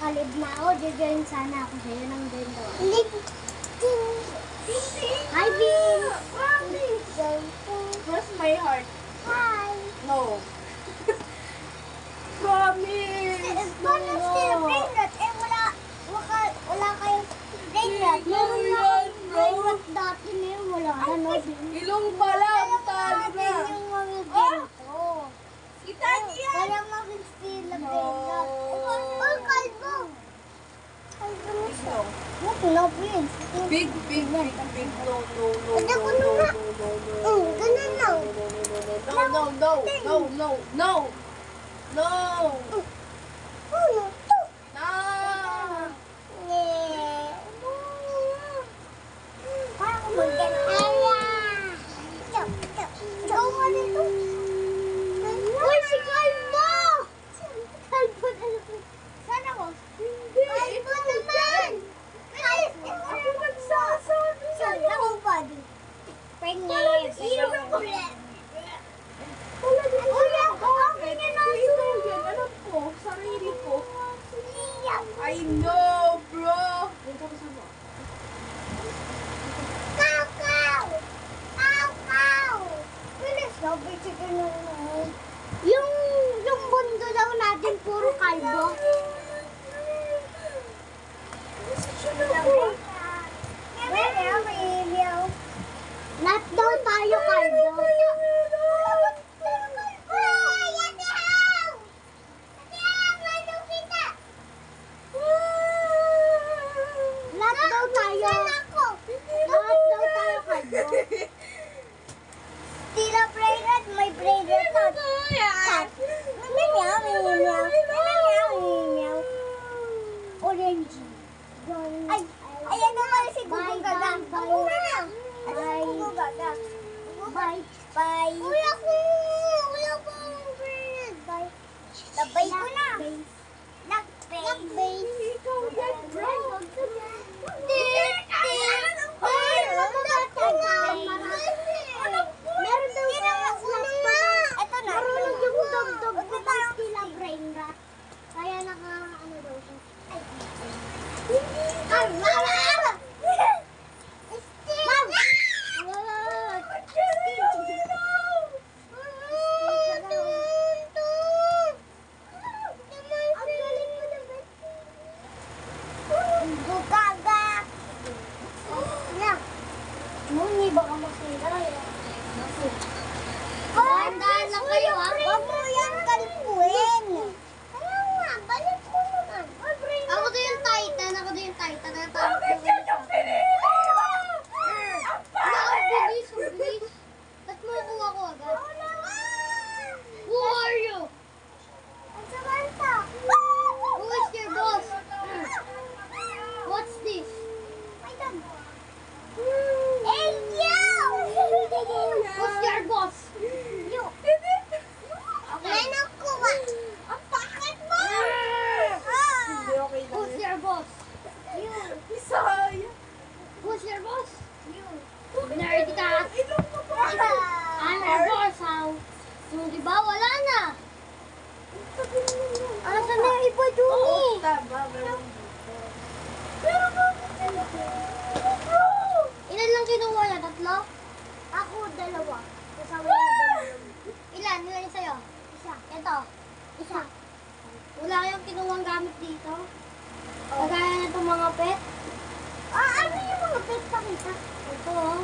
nakakalib na ako, jojoin sana ako sa'yo ng ganda. Hi, Bing! Cross my heart. Hi! No. Promise! Paano sila brain rot? Eh, wala kayong brain rot. Meron Meron yan, na bro. brain rot dati na yun, wala na, no? Ilong pala, ang talo na. Yung mga ganito. Kita niya! Wala maging sila No. brain rot. Oh, kalbo! Kalbo na siya. No. What? No, Prince. Big, big, big, big, no, no, no, Hindi no, ko no, na. no, no, no, Ganun lang. no, no, no, no, no, no, no, Uno, two. no. Parang mag-gana. Ikaw nga nito. Uy, si Kalbo! Kalbo na naman. Saan ako? Hindi. Kalbo naman! Kalbo! Ako nagsasabi Saan sa'yo. ako ba? Pengis. Iyon ang Ulit. Wala din ko. Ulit ako. Okay na na. Yan, alam ko, sarili ko. Iyak. I know, bro. Kakaw! Kakaw! Bilis na, bisikin mo. Yung bundo daw natin, puro kalbo. Lahat daw tayo kalbo. Lahat daw tayo. Lahat daw tayo kalbo. Tila brain rot, may brain rot. Cat. Meow, meow, meow. Orange. Ay, ayan naman si Google Gaga. Ako na lang. Bye. Google Gaga. Bye. Bye. Wala ko brain rot. Bye. Nabay ko na. Nag-base. Ikaw yan, bro. Meron daw sa snap. Ito na. Marunong yung dog-dog ko bang sila brain rot. Kaya ano daw siya. Ay! Ma'am! Bugaga! Anak! Muni, baka masira yan. Dahan-dahan lang kayo, ha? Huwag mo yan kalpuin. Kaya nga, balik ko naman. Ako din yung Titan. Bakit yan yung pinili mo? Ang bilis. Ba't mo kuha ko agad? Who are you? Ang Samantha. Who is your boss? What's this? My dad. Angel! Who's your boss? You. Meron ko ba? Ang pakit mo! Hindi, okay lang Who's yun. your boss? You. Isaya. Who's your boss? You. Nerdy ka. Ilong mo pa. I'm your boss, how? So, di ba? Wala na. Asan na yung iba, Oo, Juni? tama. Meron dito. Pero bakit sila? Ilan lang kinuha niya? Tatlo? Ako, dalawa. Kasama yung dalawa. Ilan? Ilan yung sa'yo? Isa. Ito? Isa. Wala kayong kinuha gamit dito? Kagaya na itong mga pet? Ano yung mga pet? Pakita. Ito, oh.